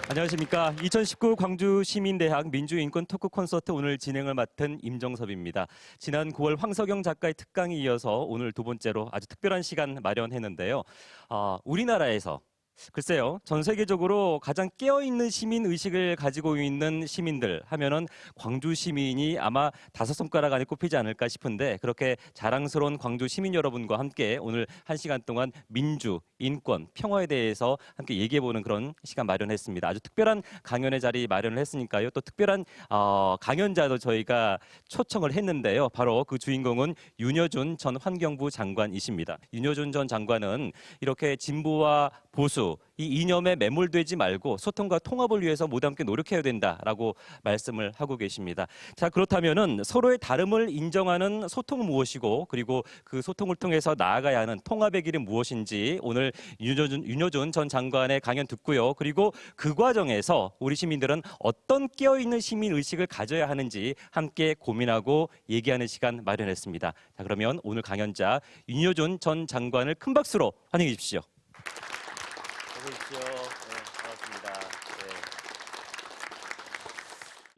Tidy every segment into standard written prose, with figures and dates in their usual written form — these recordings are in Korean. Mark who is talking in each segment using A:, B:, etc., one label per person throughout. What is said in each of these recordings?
A: 안녕하십니까. 2019 광주시민대학 민주인권 토크 콘서트 오늘 진행을 맡은 임정섭입니다. 지난 9월 황석영 작가의 특강에 이어서 오늘 두 번째로 아주 특별한 시간 마련했는데요. 우리나라에서 글쎄요, 전 세계적으로 가장 깨어있는 시민 의식을 가지고 있는 시민들 하면은 광주 시민이 아마 5손가락 안에 꼽히지 않을까 싶은데, 그렇게 자랑스러운 광주 시민 여러분과 함께 오늘 1시간 동안 민주, 인권, 평화에 대해서 함께 얘기해보는 그런 시간 마련했습니다. 아주 특별한 강연의 자리 마련을 했으니까요. 또 특별한 강연자도 저희가 초청을 했는데요. 바로 그 주인공은 윤여준 전 환경부 장관이십니다. 윤여준 전 장관은 이렇게 진보와 보수, 이 이념에 매몰되지 말고 소통과 통합을 위해서 모두 함께 노력해야 된다라고 말씀을 하고 계십니다. 자, 그렇다면은 서로의 다름을 인정하는 소통은 무엇이고, 그리고 그 소통을 통해서 나아가야 하는 통합의 길은 무엇인지 오늘 윤여준 전 장관의 강연 듣고요. 그리고 그 과정에서 우리 시민들은 어떤 깨어있는 시민 의식을 가져야 하는지 함께 고민하고 얘기하는 시간 마련했습니다. 자, 그러면 오늘 강연자 윤여준 전 장관을 큰 박수로 환영해 주십시오. 어서 오십시오. 네, 반갑습니다. 네.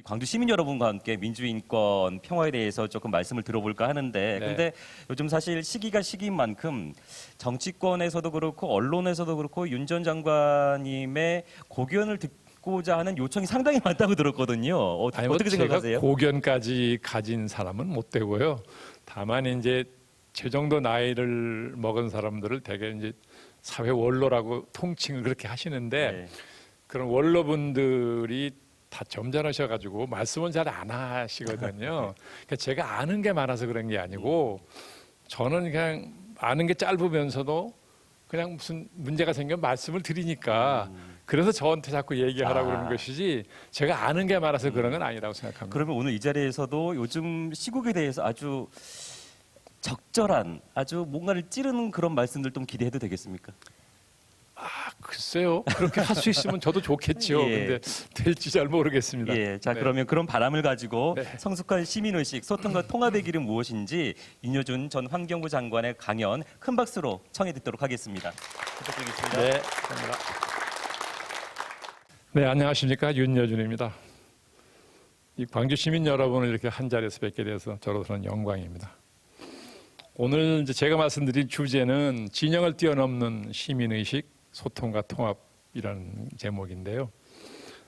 A: 광주 시민 여러분과 함께 민주인권 평화에 대해서 조금 말씀을 들어볼까 하는데, 근데 요즘 사실 시기가 시기인 만큼 정치권에서도 그렇고 언론에서도 그렇고 윤 전 장관님의 고견을 듣고자 하는 요청이 상당히 많다고 들었거든요. 어떻게 생각하세요?
B: 고견까지 가진 사람은 못 되고요. 다만 이제 제 정도 나이를 먹은 사람들을 대개 이제 사회 원로라고 통칭을 그렇게 하시는데,
A: 네.
B: 그런 원로분들이 다 점잖으셔가지고 말씀은 잘 안 하시거든요. 그러니까 제가 아는 게 많아서 그런 게 아니고, 저는 그냥 아는 게 짧으면서도 그냥 무슨 문제가 생기면 말씀을 드리니까 그래서 저한테 자꾸 얘기하라고 그러는 것이지, 제가 아는 게 많아서 그런 건 아니라고 생각합니다.
A: 그러면 오늘 이 자리에서도 요즘 시국에 대해서 아주 적절한, 아주 뭔가를 찌르는 그런 말씀들 좀 기대해도 되겠습니까?
B: 글쎄요. 그렇게 할 수 있으면 저도 좋겠죠.
A: 예.
B: 근데 될지 잘 모르겠습니다.
A: 예, 자,
B: 네.
A: 그러면 그런 바람을 가지고
B: 네.
A: 성숙한 시민의식, 소통과 통합의 길은 무엇인지 윤여준 전 환경부 장관의 강연 큰 박수로 청해 듣도록 하겠습니다. 부탁드리겠습니다.
B: 네, 감사합니다. 네, 안녕하십니까. 윤여준입니다. 이 광주 시민 여러분을 이렇게 한 자리에서 뵙게 돼서 저로서는 영광입니다. 오늘 이제 제가 말씀드린 주제는 진영을 뛰어넘는 시민의식, 소통과 통합이라는 제목인데요.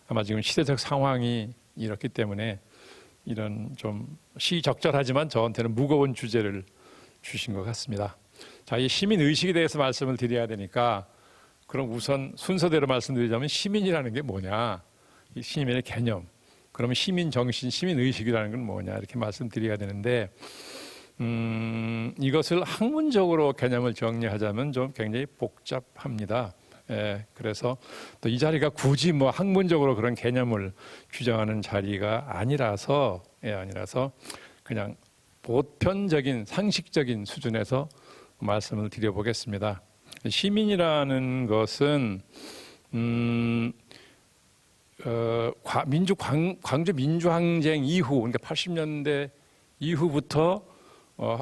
B: 아마 지금 시대적 상황이 이렇기 때문에 이런 좀 시적절하지만 저한테는 무거운 주제를 주신 것 같습니다. 자, 이 시민의식에 대해서 말씀을 드려야 되니까, 그럼 우선 순서대로 말씀드리자면 시민이라는 게 뭐냐, 이 시민의 개념, 그러면 시민정신, 시민의식이라는 건 뭐냐, 이렇게 말씀드려야 되는데, 이것을 학문적으로 개념을 정리하자면 좀 굉장히 복잡합니다. 그래서 또 이 자리가 굳이 뭐 학문적으로 그런 개념을 규정하는 자리가 아니라서 그냥 보편적인 상식적인 수준에서 말씀을 드려보겠습니다. 시민이라는 것은 광주 민주항쟁 이후, 그러니까 80년대 이후부터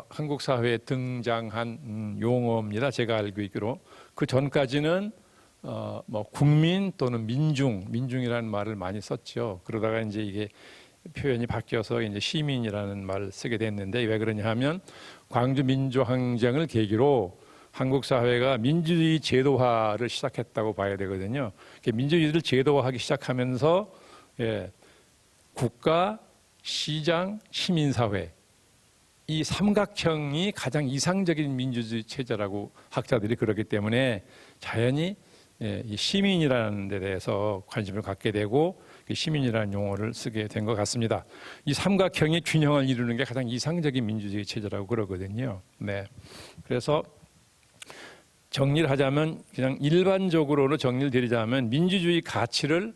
B: 한국 사회에 등장한 용어입니다. 제가 알고 있기로. 그 전까지는 뭐 국민 또는 민중이라는 말을 많이 썼죠. 그러다가 이제 이게 표현이 바뀌어서 이제 시민이라는 말을 쓰게 됐는데, 왜 그러냐 하면 광주 민주항쟁을 계기로 한국 사회가 민주주의 제도화를 시작했다고 봐야 되거든요. 민주주의를 제도화하기 시작하면서 국가, 시장, 시민사회, 이 삼각형이 가장 이상적인 민주주의 체제라고 학자들이 그러기 때문에 자연히 이 시민이라는 데 대해서 관심을 갖게 되고 시민이라는 용어를 쓰게 된 것 같습니다. 이 삼각형의 균형을 이루는 게 가장 이상적인 민주주의 체제라고 그러거든요. 네. 그래서 정리를 하자면, 그냥 일반적으로 정리를 드리자면, 민주주의 가치를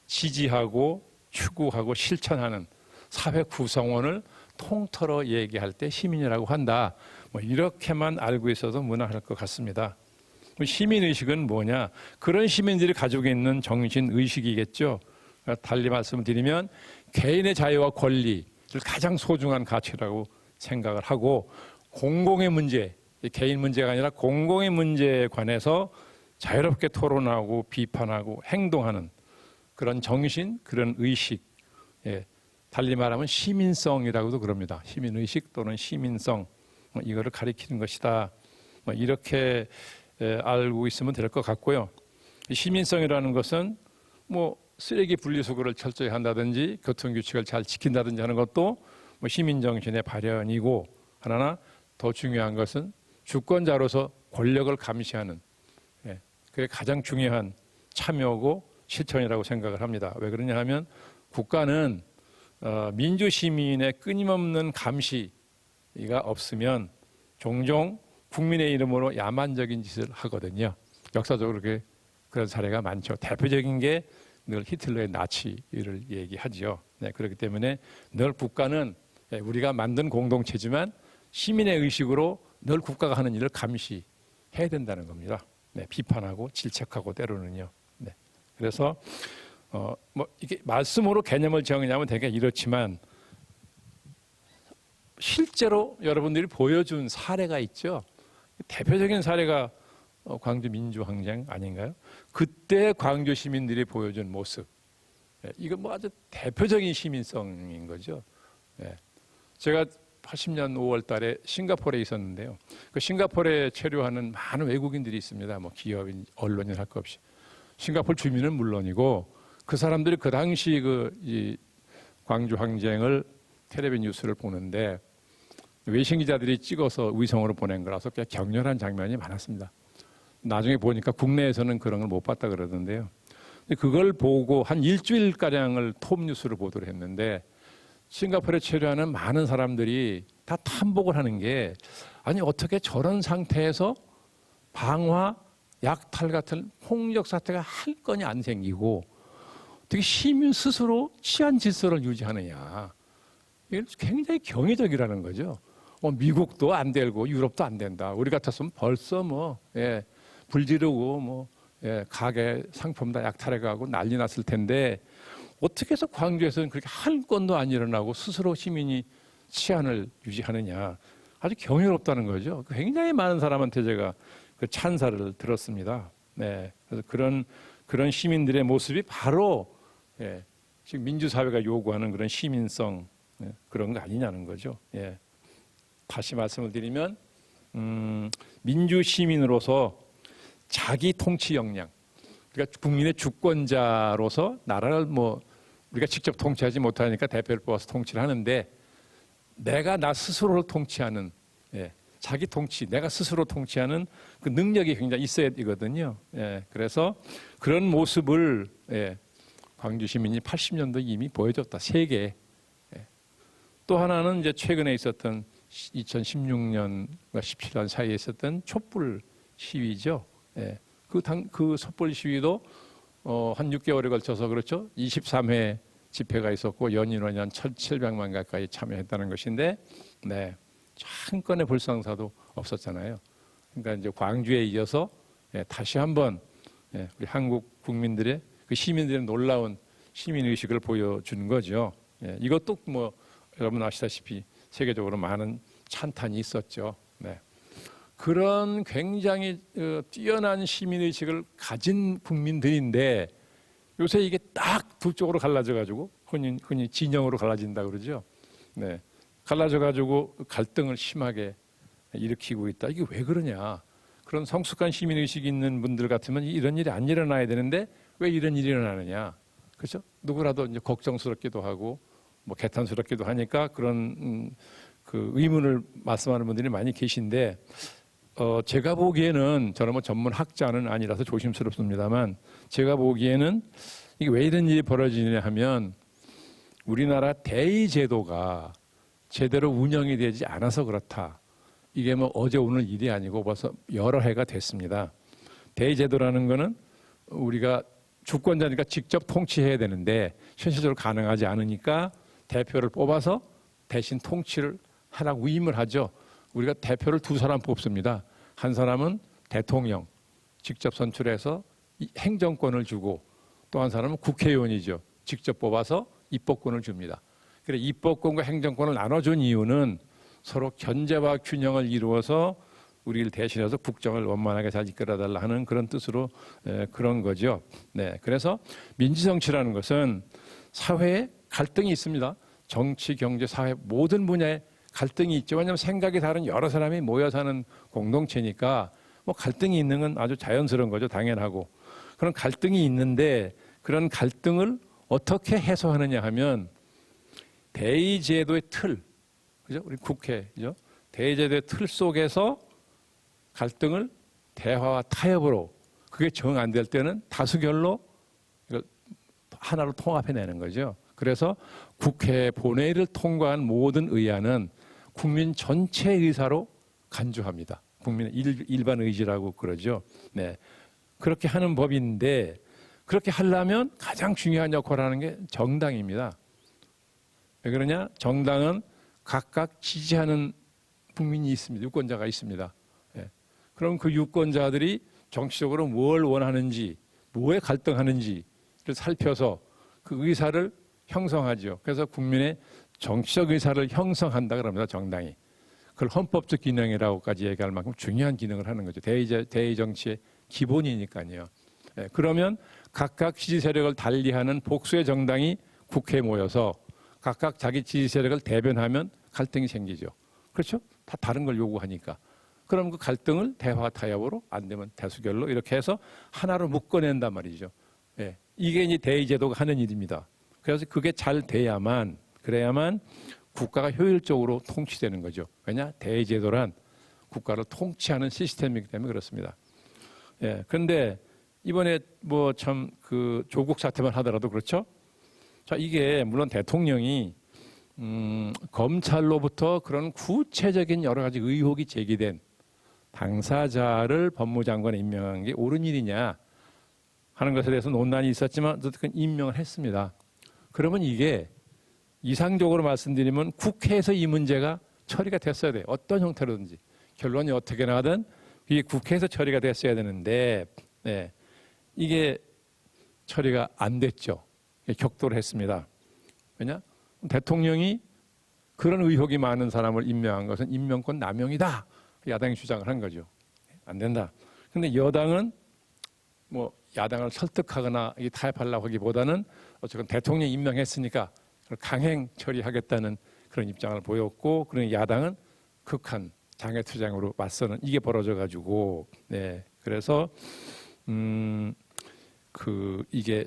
B: 지지하고 추구하고 실천하는 사회 구성원을 통틀어 얘기할 때 시민이라고 한다. 뭐 이렇게만 알고 있어도 무난할 것 같습니다. 시민의식은 뭐냐? 그런 시민들이 가지고 있는 정신의식이겠죠. 달리 말씀을 드리면 개인의 자유와 권리를 가장 소중한 가치라고 생각을 하고, 공공의 문제, 개인 문제가 아니라 공공의 문제에 관해서 자유롭게 토론하고 비판하고 행동하는 그런 정신, 그런 의식, 예, 달리 말하면 시민성이라고도 그럽니다. 시민의식 또는 시민성, 이거를 가리키는 것이다. 이렇게 알고 있으면 될 것 같고요. 시민성이라는 것은 뭐 쓰레기 분리수거를 철저히 한다든지 교통규칙을 잘 지킨다든지 하는 것도 뭐 시민정신의 발현이고, 하나 더 중요한 것은 주권자로서 권력을 감시하는, 예, 그게 가장 중요한 참여고 실천이라고 생각을 합니다. 왜 그러냐 하면 국가는 민주시민의 끊임없는 감시가 없으면 종종 국민의 이름으로 야만적인 짓을 하거든요. 역사적으로 그런 사례가 많죠. 대표적인 게 늘 히틀러의 나치를 얘기하죠. 네, 그렇기 때문에 늘 국가는 우리가 만든 공동체지만 시민의 의식으로 늘 국가가 하는 일을 감시해야 된다는 겁니다. 네, 비판하고 질책하고 때로는요. 네, 그래서 뭐 이게 말씀으로 개념을 정하냐면 되게 이렇지만 실제로 여러분들이 보여준 사례가 있죠. 대표적인 사례가 광주 민주항쟁 아닌가요? 그때 광주 시민들이 보여준 모습, 이건 뭐 아주 대표적인 시민성인 거죠. 제가 80년 5월 달에 싱가포르에 있었는데요. 그 싱가포르에 체류하는 많은 외국인들이 있습니다. 뭐 기업인, 언론인 할 것 없이. 싱가포르 주민은 물론이고 그 사람들이 그 당시 이 광주 항쟁을 텔레비 뉴스를 보는데 외신 기자들이 찍어서 위성으로 보낸 거라서 꽤 격렬한 장면이 많았습니다. 나중에 보니까 국내에서는 그런 걸 못 봤다 그러던데요. 그걸 보고 한 일주일가량을 톱뉴스를 보도를 했는데 싱가포르에 체류하는 많은 사람들이 다 탐복을 하는 게, 아니 어떻게 저런 상태에서 방화, 약탈 같은 폭력 사태가 할 건이 안 생기고 어떻게 시민 스스로 치안 질서를 유지하느냐. 이게 굉장히 경이적이라는 거죠. 미국도 안 되고 유럽도 안 된다. 우리 같았으면 벌써 불 지르고 가게 상품 다 약탈해가고 난리 났을 텐데 어떻게 해서 광주에서는 그렇게 한 건도 안 일어나고 스스로 시민이 치안을 유지하느냐. 아주 경이롭다는 거죠. 굉장히 많은 사람한테 제가 그 찬사를 들었습니다. 네, 그래서 그런 시민들의 모습이 바로 지금 민주사회가 요구하는 그런 시민성, 그런 거 아니냐는 거죠. 다시 말씀을 드리면 민주시민으로서 자기 통치 역량, 그러니까 국민의 주권자로서 나라를 우리가 직접 통치하지 못하니까 대표를 뽑아서 통치를 하는데 내가 나 스스로를 통치하는, 자기 통치, 내가 스스로 통치하는 그 능력이 굉장히 있어야 되거든요. 그래서 그런 모습을 광주 시민이 80년도 이미 보여줬다. 세계에. 또 하나는 이제 최근에 있었던 2016년과 17년 사이에 있었던 촛불 시위죠. 그 촛불 시위도 한 6개월에 걸쳐서 그렇죠. 23회 집회가 있었고 연인원이 한 1,700만 가까이 참여했다는 것인데, 한 건의 불상사도 없었잖아요. 그러니까 이제 광주에 이어서 다시 한번 우리 한국 국민들의 그 시민들의 놀라운 시민 의식을 보여주는 거죠. 이것도 여러분 아시다시피 세계적으로 많은 찬탄이 있었죠. 그런 굉장히 뛰어난 시민의식을 가진 국민들인데 요새 이게 딱 두 쪽으로 갈라져가지고 흔히 진영으로 갈라진다 그러죠. 갈라져가지고 갈등을 심하게 일으키고 있다. 이게 왜 그러냐. 그런 성숙한 시민의식이 있는 분들 같으면 이런 일이 안 일어나야 되는데 왜 이런 일이 일어나느냐. 그렇죠? 누구라도 이제 걱정스럽기도 하고 개탄스럽기도 하니까 그런 그 의문을 말씀하는 분들이 많이 계신데, 제가 보기에는 저는 전문 학자는 아니라서 조심스럽습니다만 제가 보기에는 이게 왜 이런 일이 벌어지냐 하면 우리나라 대의 제도가 제대로 운영이 되지 않아서 그렇다. 이게 어제 오늘 일이 아니고 벌써 여러 해가 됐습니다. 대의 제도라는 거는 우리가 주권자니까 직접 통치해야 되는데 현실적으로 가능하지 않으니까 대표를 뽑아서 대신 통치를 하라고 위임을 하죠. 우리가 대표를 두 사람 뽑습니다. 한 사람은 대통령, 직접 선출해서 행정권을 주고 또 한 사람은 국회의원이죠. 직접 뽑아서 입법권을 줍니다. 그래 입법권과 행정권을 나눠준 이유는 서로 견제와 균형을 이루어서 우리를 대신해서 국정을 원만하게 잘 이끌어달라 하는 그런 뜻으로 그런 거죠. 네, 그래서 민주정치라는 것은 사회에 갈등이 있습니다. 정치, 경제, 사회 모든 분야에 갈등이 있죠. 왜냐하면 생각이 다른 여러 사람이 모여 사는 공동체니까 뭐 갈등이 있는 건 아주 자연스러운 거죠. 당연하고. 그런 갈등이 있는데 그런 갈등을 어떻게 해소하느냐 하면 대의제도의 틀, 그죠? 우리 국회죠. 대의제도의 틀 속에서 갈등을 대화와 타협으로 그게 정 안 될 때는 다수결로 이걸 하나로 통합해내는 거죠. 그래서 국회 본회의를 통과한 모든 의안은 국민 전체의 의사로 간주합니다. 국민의 일반 의지라고 그러죠. 네. 그렇게 하는 법인데 그렇게 하려면 가장 중요한 역할을 하는 게 정당입니다. 왜 그러냐? 정당은 각각 지지하는 국민이 있습니다. 유권자가 있습니다. 예. 그럼 그 유권자들이 정치적으로 뭘 원하는지, 뭐에 갈등하는지를 살펴서 그 의사를 형성하죠. 그래서 국민의 정치적 의사를 형성한다 그럽니다. 정당이. 그걸 헌법적 기능이라고까지 얘기할 만큼 중요한 기능을 하는 거죠. 대의 정치의 기본이니까요. 예. 그러면 각각 지지 세력을 달리하는 복수의 정당이 국회에 모여서 각각 자기 지지 세력을 대변하면 갈등이 생기죠. 그렇죠? 다 다른 걸 요구하니까. 그럼 그 갈등을 대화 타협으로 안 되면 다수결로 이렇게 해서 하나로 묶어낸단 말이죠. 예. 이게 이제 대의제도가 하는 일입니다. 그래서 그게 잘 돼야만 그래야만 국가가 효율적으로 통치되는 거죠. 왜냐? 대의제도란 국가를 통치하는 시스템이기 때문에 그렇습니다. 예. 그런데 이번에 뭐 참 그 조국 사태만 하더라도 그렇죠? 자, 이게 물론 대통령이 검찰로부터 그런 구체적인 여러 가지 의혹이 제기된 당사자를 법무장관에 임명한 게 옳은 일이냐 하는 것에 대해서 논란이 있었지만 어쨌든 임명을 했습니다. 그러면 이게 이상적으로 말씀드리면 국회에서 이 문제가 처리가 됐어야 돼요. 어떤 형태로든지. 결론이 어떻게 나든 이게 국회에서 처리가 됐어야 되는데 네, 이게 처리가 안 됐죠. 격돌을 했습니다. 왜냐? 대통령이 그런 의혹이 많은 사람을 임명한 것은 임명권 남용이다. 야당이 주장을 한 거죠. 안 된다. 근데 여당은 뭐 야당을 설득하거나 타협하려고 하기보다는 어쨌든 대통령이 임명했으니까 강행 처리하겠다는 그런 입장을 보였고, 그런 야당은 극한 장애투쟁으로 맞서는 이게 벌어져 가지고, 네. 그래서 이게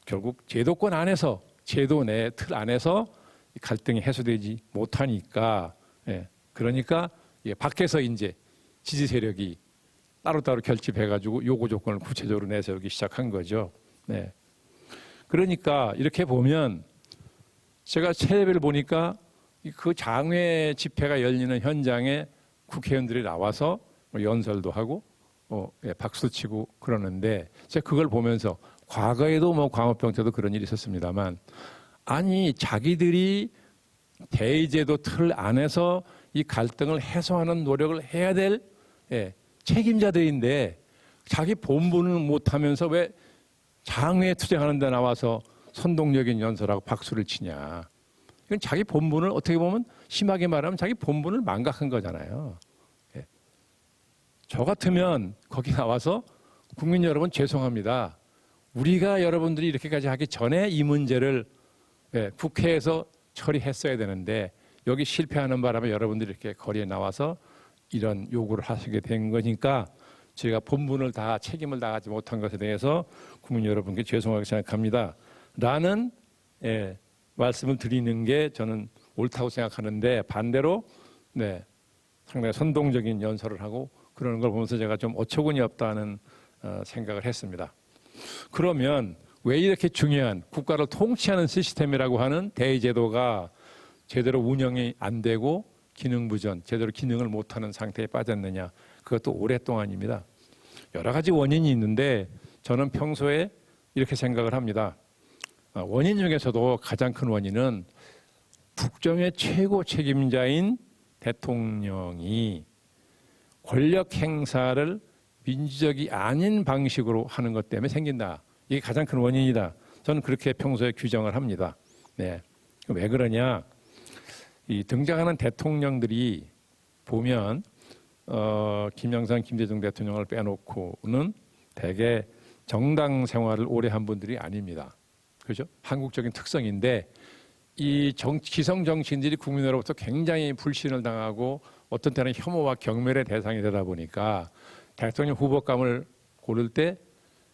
B: 결국 제도권 안에서 제도 내 틀 안에서 갈등이 해소되지 못하니까, 예, 그러니까 밖에서 이제 지지 세력이 따로따로 결집해가지고 요구 조건을 구체적으로 내세우기 시작한 거죠. 네. 그러니까 이렇게 보면 제가 텔레비를 보니까 그 장외 집회가 열리는 현장에 국회의원들이 나와서 연설도 하고 박수 치고 그러는데 제가 그걸 보면서 과거에도 뭐 광우병 때도 그런 일이 있었습니다만 아니 자기들이 대의제도 틀 안에서 이 갈등을 해소하는 노력을 해야 될 책임자들인데 자기 본분을 못하면서 왜 장외 투쟁하는 데 나와서 선동적인 연설하고 박수를 치냐. 이건 자기 본분을 어떻게 보면 심하게 말하면 자기 본분을 망각한 거잖아요. 예. 저 같으면 거기 나와서 국민 여러분 죄송합니다. 우리가 여러분들이 이렇게까지 하기 전에 이 문제를 국회에서 처리했어야 되는데 여기 실패하는 바람에 여러분들이 이렇게 거리에 나와서 이런 요구를 하시게 된 거니까 저희가 본분을 다 책임을 다하지 못한 것에 대해서 국민 여러분께 죄송하게 생각합니다. 라는 말씀을 드리는 게 저는 옳다고 생각하는데 반대로 상당히 선동적인 연설을 하고 그러는 걸 보면서 제가 좀 어처구니 없다는 생각을 했습니다. 그러면 왜 이렇게 중요한 국가를 통치하는 시스템이라고 하는 대의제도가 제대로 운영이 안 되고 기능부전, 제대로 기능을 못하는 상태에 빠졌느냐. 그것도 오랫동안입니다. 여러 가지 원인이 있는데 저는 평소에 이렇게 생각을 합니다. 원인 중에서도 가장 큰 원인은 국정의 최고 책임자인 대통령이 권력 행사를 민주적이 아닌 방식으로 하는 것 때문에 생긴다. 이게 가장 큰 원인이다. 저는 그렇게 평소에 규정을 합니다. 네. 왜 그러냐? 이 등장하는 대통령들이 보면 김영삼, 김대중 대통령을 빼놓고는 대개 정당 생활을 오래 한 분들이 아닙니다. 그죠? 한국적인 특성인데 이 기성 정치인들이 국민으로부터 굉장히 불신을 당하고 어떤 때는 혐오와 경멸의 대상이 되다 보니까 대통령 후보감을 고를 때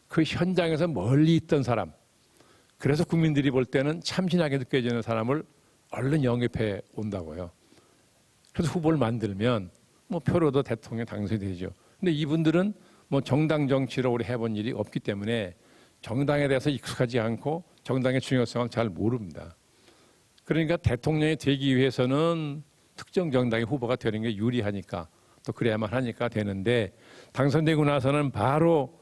B: 그 현장에서 멀리 있던 사람, 그래서 국민들이 볼 때는 참신하게 느껴지는 사람을 얼른 영입해 온다고요. 그래서 후보를 만들면 뭐 표로도 대통령 당선이 되죠. 근데 이분들은 뭐 정당 정치를 오래 해본 일이 없기 때문에 정당에 대해서 익숙하지 않고 정당의 중요성을 잘 모릅니다. 그러니까 대통령이 되기 위해서는 특정 정당의 후보가 되는 게 유리하니까 또 그래야만 하니까 되는데 당선되고 나서는 바로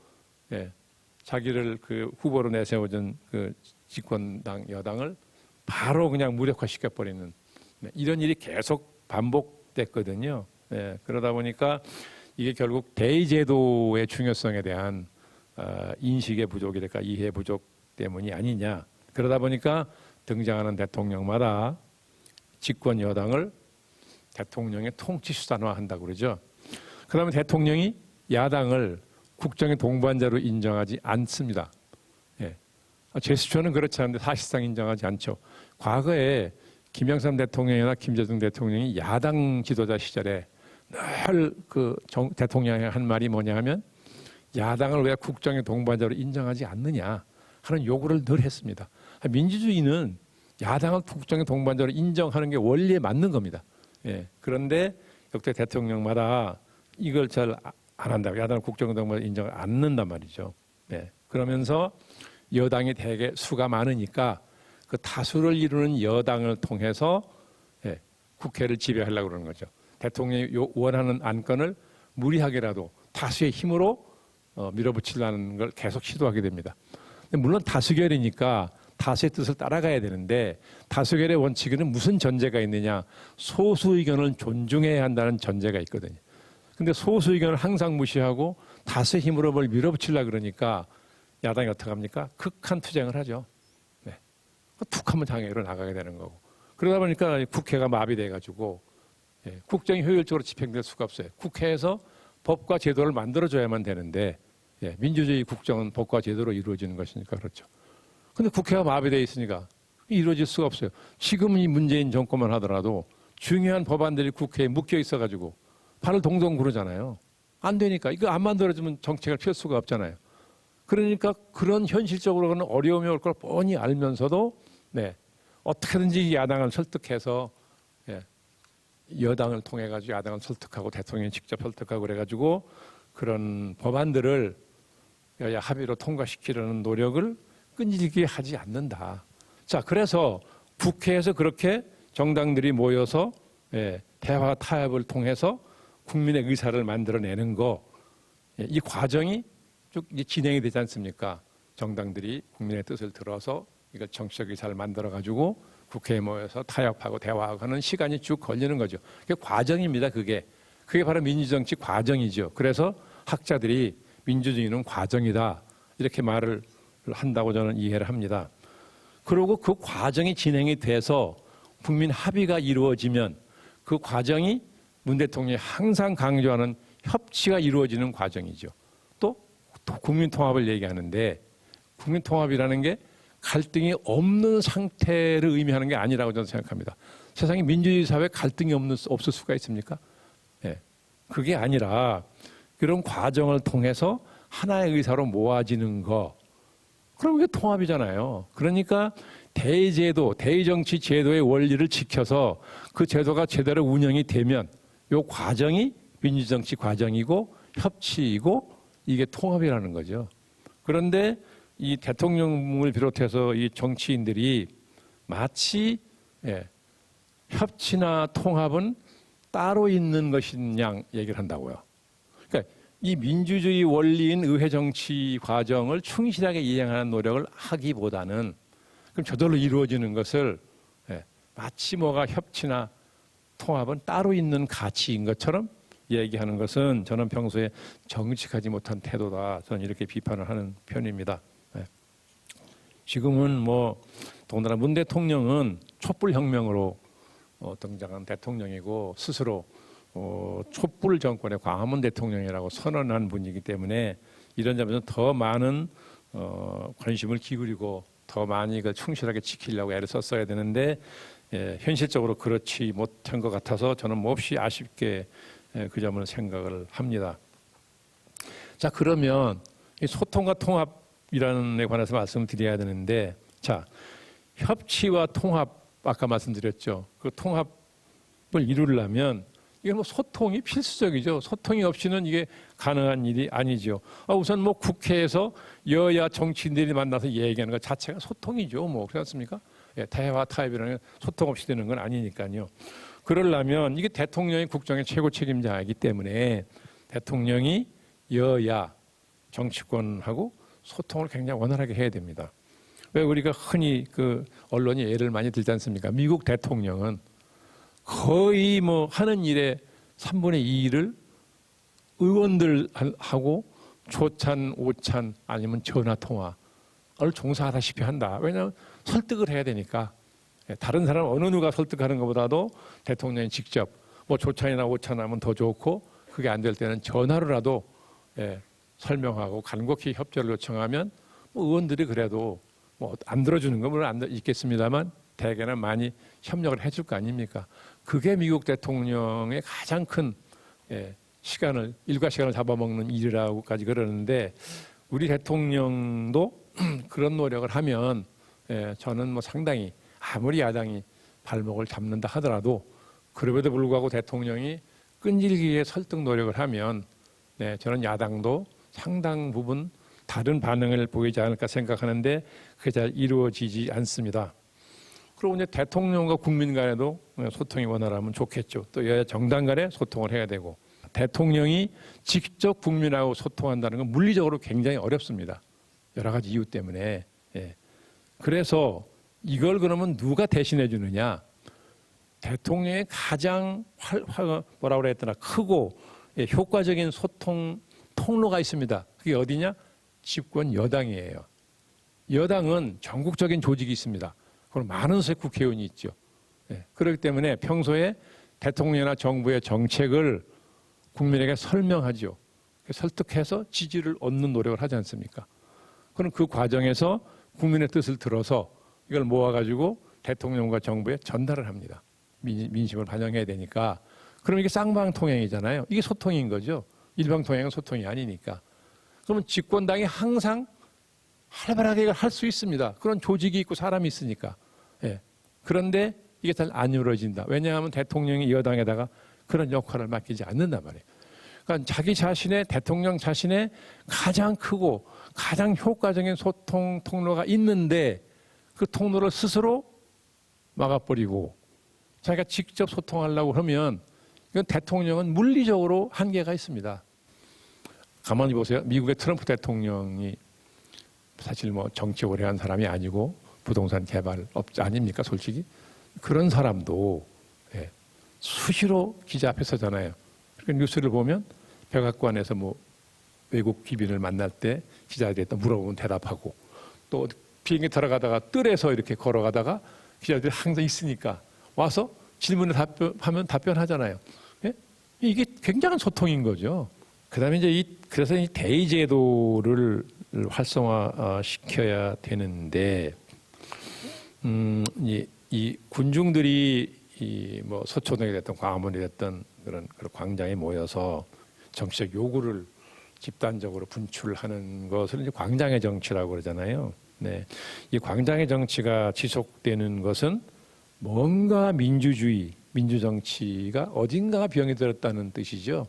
B: 자기를 그 후보로 내세워준 그 집권당 여당을 바로 그냥 무력화시켜 버리는 이런 일이 계속 반복됐거든요. 그러다 보니까 이게 결국 대의제도의 중요성에 대한 인식의 부족이랄까 이해 부족 때문이 아니냐. 그러다 보니까 등장하는 대통령마다 집권 여당을 대통령의 통치 수단화한다고 그러죠. 그러면 대통령이 야당을 국정의 동반자로 인정하지 않습니다. 제스처는 그렇지 않은데 사실상 인정하지 않죠. 과거에 김영삼 대통령이나 김대중 대통령이 야당 지도자 시절에 늘 그 대통령이 한 말이 뭐냐 하면 야당을 왜 국정의 동반자로 인정하지 않느냐 하는 요구를 늘 했습니다. 민주주의는 야당을 국정의 동반자로 인정하는 게 원리에 맞는 겁니다. 그런데 역대 대통령마다 이걸 잘 안 한다고 야당을 국정의 동반자로 인정을 않는단 말이죠. 그러면서 여당이 대개 수가 많으니까 그 다수를 이루는 여당을 통해서 국회를 지배하려고 그러는 거죠. 대통령이 원하는 안건을 무리하게라도 다수의 힘으로 밀어붙이려는 걸 계속 시도하게 됩니다. 물론 다수결이니까 다수의 뜻을 따라가야 되는데 다수결의 원칙에는 무슨 전제가 있느냐? 소수 의견을 존중해야 한다는 전제가 있거든요. 근데 소수 의견을 항상 무시하고 다수의 힘으로 뭘 밀어붙이려고 그러니까 야당이 어떻게 합니까? 극한 투쟁을 하죠. 툭 하면 장애로 나가게 되는 거고. 그러다 보니까 국회가 마비돼가지고 국정이 효율적으로 집행될 수가 없어요. 국회에서 법과 제도를 만들어줘야만 되는데 민주주의 국정은 법과 제도로 이루어지는 것이니까 그렇죠. 근데 국회가 마비돼 있으니까 이루어질 수가 없어요. 지금 이 문재인 정권만 하더라도 중요한 법안들이 국회에 묶여 있어가지고 발을 동동 구르잖아요. 안 되니까 이거 안 만들어주면 정책을 펼 수가 없잖아요. 그러니까 그런 현실적으로는 어려움이 올 걸 뻔히 알면서도 어떻게든지 야당을 설득해서 여당을 통해 가지고 야당을 설득하고 대통령이 직접 설득하고 그래가지고 그런 법안들을 여야 합의로 통과시키려는 노력을 끈질기게 하지 않는다. 자, 그래서 국회에서 그렇게 정당들이 모여서 대화 타협을 통해서 국민의 의사를 만들어내는 거, 이 과정이 쭉 진행이 되지 않습니까? 정당들이 국민의 뜻을 들어서 이걸 정치적 의사를 만들어가지고 국회에 모여서 타협하고 대화하고 하는 시간이 쭉 걸리는 거죠. 그게 과정입니다. 그게 바로 민주정치 과정이죠. 그래서 학자들이 민주주의는 과정이다 이렇게 말을 한다고 저는 이해를 합니다. 그리고 그 과정이 진행이 돼서 국민 합의가 이루어지면 그 과정이 문 대통령이 항상 강조하는 협치가 이루어지는 과정이죠. 또 국민 통합을 얘기하는데 국민 통합이라는 게 갈등이 없는 상태를 의미하는 게 아니라고 저는 생각합니다. 세상에 민주주의 사회에 갈등이 없을 수가 있습니까? 그게 아니라 그런 과정을 통해서 하나의 의사로 모아지는 거. 그럼 그게 통합이잖아요. 그러니까 대의제도, 대의정치 제도의 원리를 지켜서 그 제도가 제대로 운영이 되면 이 과정이 민주정치 과정이고 협치이고 이게 통합이라는 거죠. 그런데 이 대통령을 비롯해서 이 정치인들이 마치 협치나 통합은 따로 있는 것인 양 얘기를 한다고요. 그러니까 이 민주주의 원리인 의회 정치 과정을 충실하게 이행하는 노력을 하기보다는 그럼 저절로 이루어지는 것을 마치 뭐가 협치나 통합은 따로 있는 가치인 것처럼 얘기하는 것은 저는 평소에 정직하지 못한 태도다. 저는 이렇게 비판을 하는 편입니다. 지금은 뭐 더군다나 문 대통령은 촛불 혁명으로 등장한 대통령이고 스스로 촛불 정권의 광화문 대통령이라고 선언한 분이기 때문에 이런 점에서 더 많은 관심을 기울이고 더 많이 그 충실하게 지키려고 애를 썼어야 되는데 현실적으로 그렇지 못한 것 같아서 저는 몹시 아쉽게 그 점을 생각을 합니다. 자, 그러면 이 소통과 통합이라는 데 관해서 말씀을 드려야 되는데, 자, 협치와 통합 아까 말씀드렸죠. 그 통합을 이루려면 이게 뭐 소통이 필수적이죠. 소통이 없이는 이게 가능한 일이 아니죠. 우선 뭐 국회에서 여야 정치인들이 만나서 얘기하는 것 자체가 소통이죠. 뭐 그렇지 않습니까? 대화 타협이라는 게 소통 없이 되는 건 아니니까요. 그러려면 이게 대통령이 국정의 최고 책임자이기 때문에 대통령이 여야 정치권하고 소통을 굉장히 원활하게 해야 됩니다. 왜 우리가 흔히 그 언론이 예를 많이 들지 않습니까? 미국 대통령은 거의 뭐 하는 일의 3분의 2를 의원들하고 조찬, 오찬 아니면 전화 통화를 종사하다시피 한다. 왜냐하면 설득을 해야 되니까. 다른 사람 어느 누가 설득하는 것보다도 대통령이 직접 뭐 조찬이나 오찬하면 더 좋고, 그게 안 될 때는 전화로라도 설명하고 간곡히 협조를 요청하면 뭐 의원들이 그래도 뭐 안 들어주는 건 물론 있겠습니다만 대개는 많이 협력을 해줄 거 아닙니까? 그게 미국 대통령의 가장 큰 시간을, 일과 시간을 잡아먹는 일이라고까지 그러는데, 우리 대통령도 그런 노력을 하면 저는 뭐 상당히, 아무리 야당이 발목을 잡는다 하더라도 그럼에도 불구하고 대통령이 끈질기게 설득 노력을 하면 저는 야당도 상당 부분 다른 반응을 보이지 않을까 생각하는데 그게 잘 이루어지지 않습니다. 그리고 이제 대통령과 국민 간에도 소통이 원활하면 좋겠죠. 또 여야 정당 간에 소통을 해야 되고, 대통령이 직접 국민하고 소통한다는 건 물리적으로 굉장히 어렵습니다. 여러 가지 이유 때문에. 그래서 이걸 그러면 누가 대신해 주느냐? 대통령의 가장 뭐라고 그래야 되나, 크고 효과적인 소통 통로가 있습니다. 그게 어디냐? 집권 여당이에요. 여당은 전국적인 조직이 있습니다. 그럼 많은 수의 국회의원이 있죠. 그렇기 때문에 평소에 대통령이나 정부의 정책을 국민에게 설명하죠. 설득해서 지지를 얻는 노력을 하지 않습니까? 그럼 그 과정에서 국민의 뜻을 들어서 이걸 모아가지고 대통령과 정부에 전달을 합니다. 민심을 반영해야 되니까. 그럼 이게 쌍방통행이잖아요. 이게 소통인 거죠. 일방통행은 소통이 아니니까. 그러면 집권당이 항상 활발하게 이걸 할 수 있습니다. 그런 조직이 있고 사람이 있으니까. 그런데 이게 잘 안 이루어진다. 왜냐하면 대통령이 여당에다가 그런 역할을 맡기지 않는단 말이에요. 그러니까 자기 자신의, 대통령 자신의 가장 크고 가장 효과적인 소통 통로가 있는데 그 통로를 스스로 막아버리고 자기가 직접 소통하려고 하면 이건 대통령은 물리적으로 한계가 있습니다. 가만히 보세요. 미국의 트럼프 대통령이 사실 뭐 정치 오래 한 사람이 아니고 부동산 개발업자 아닙니까, 솔직히? 그런 사람도 수시로 기자 앞에 서잖아요. 그러니까 뉴스를 보면 백악관에서 뭐 외국 귀빈을 만날 때 기자들이 또 물어보면 대답하고, 또 비행기 들어가다가 뜰에서 이렇게 걸어가다가 기자들이 항상 있으니까 와서 질문을 하면 답변하잖아요. 이게 굉장한 소통인 거죠. 그다음에 이제 그래서 이 대의 제도를 활성화 시켜야 되는데, 이 군중들이 뭐 서초동이 됐든 광화문이 됐든 그런 광장에 모여서 정치적 요구를 집단적으로 분출하는 것을 이제 광장의 정치라고 그러잖아요. 이 광장의 정치가 지속되는 것은 뭔가 민주주의, 민주정치가 어딘가가 병이 들었다는 뜻이죠.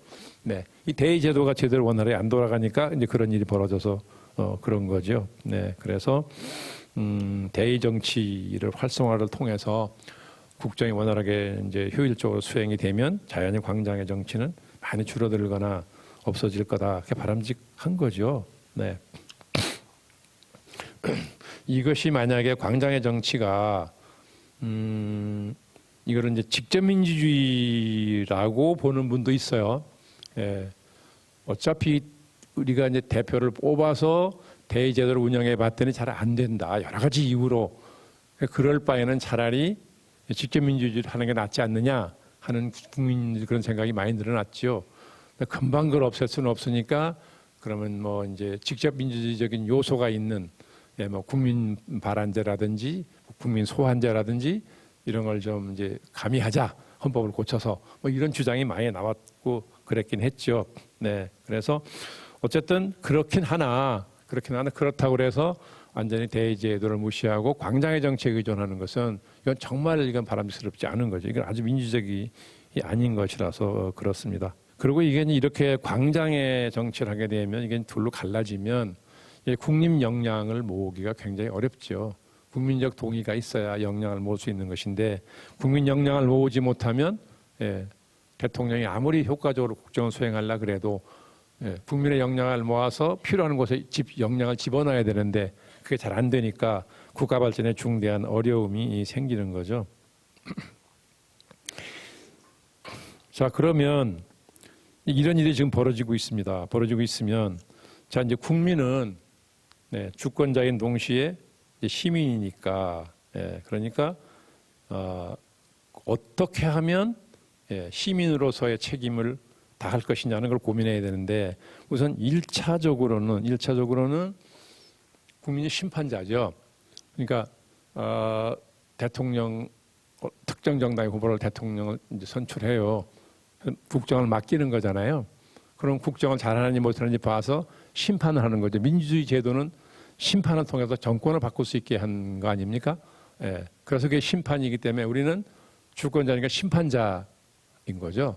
B: 이 대의 제도가 제대로 원활하게 안 돌아가니까 이제 그런 일이 벌어져서 그런 거죠. 그래서 대의 정치를 활성화를 통해서 국정이 원활하게 이제 효율적으로 수행이 되면 자연히 광장의 정치는 많이 줄어들거나 없어질 거다. 그렇게 바람직한 거죠. 이것이 만약에 광장의 정치가 이거를 이제 직접 민주주의라고 보는 분도 있어요. 어차피 우리가 이제 대표를 뽑아서 대의 제도를 운영해 봤더니 잘 안 된다. 여러 가지 이유로. 그럴 바에는 차라리 직접 민주주의를 하는 게 낫지 않느냐. 하는 국민 그런 생각이 많이 늘어났죠. 금방 그걸 없앨 수는 없으니까 그러면 뭐 이제 직접 민주주의적인 요소가 있는 뭐 국민 발안제라든지 국민 소환제라든지 이런 걸 좀 이제 가미하자, 헌법을 고쳐서 뭐 이런 주장이 많이 나왔고 그랬긴 했죠. 네, 그래서 어쨌든 그렇긴 하나 그렇다고 그래서 완전히 대의제도를 무시하고 광장의 정치에 의존하는 것은 이건 정말 이건 바람직스럽지 않은 거죠. 이건 아주 민주적이 아닌 것이라서 그렇습니다. 그리고 이게 이렇게 광장의 정치를 하게 되면 이게 둘로 갈라지면 국민 역량을 모으기가 굉장히 어렵죠. 국민적 동의가 있어야 역량을 모을 수 있는 것인데 국민 역량을 모으지 못하면 대통령이 아무리 효과적으로 국정을 수행하려 그래도 국민의 역량을 모아서 필요한 곳에 역량을 집어넣어야 되는데 그게 잘 안 되니까 국가 발전에 중대한 어려움이 생기는 거죠. 자, 그러면 이런 일이 지금 벌어지고 있습니다. 벌어지고 있으면 자, 이제 국민은 주권자인 동시에 시민이니까 그러니까 어떻게 하면 시민으로서의 책임을 다할 것이냐는 걸 고민해야 되는데 우선 1차적으로는 국민이 심판자죠. 그러니까 대통령 특정 정당의 후보를 대통령을 이제 선출해요. 국정을 맡기는 거잖아요. 그럼 국정을 잘하는지 못하는지 봐서 심판을 하는 거죠. 민주주의 제도는 심판을 통해서 정권을 바꿀 수 있게 한 거 아닙니까? 그래서 그게 심판이기 때문에 우리는 주권자니까 심판자인 거죠.